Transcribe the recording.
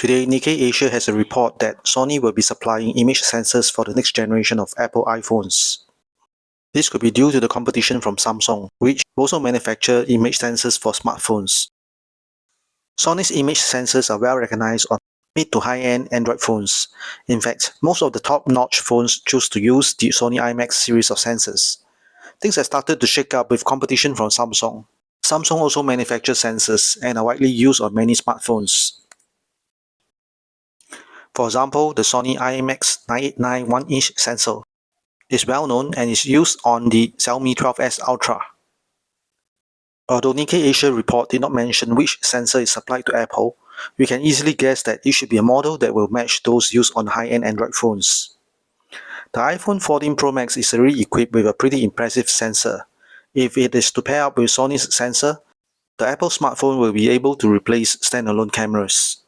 Today, Nikkei Asia has a report that Sony will be supplying image sensors for the next generation of Apple iPhones. This could be due to the competition from Samsung, which also manufacture image sensors for smartphones. Sony's image sensors are well recognized on mid to high-end Android phones. In fact, most of the top-notch phones choose to use the Sony IMX series of sensors. Things have started to shake up with competition from Samsung. Samsung also manufactures sensors and are widely used on many smartphones. For example, the Sony IMX 989 1-inch sensor is well known and is used on the Xiaomi 12S Ultra. Although Nikkei Asia report did not mention which sensor is supplied to Apple, we can easily guess that it should be a model that will match those used on high-end Android phones. The iPhone 14 Pro Max is already equipped with a pretty impressive sensor. If it is to pair up with Sony's sensor, the Apple smartphone will be able to replace standalone cameras.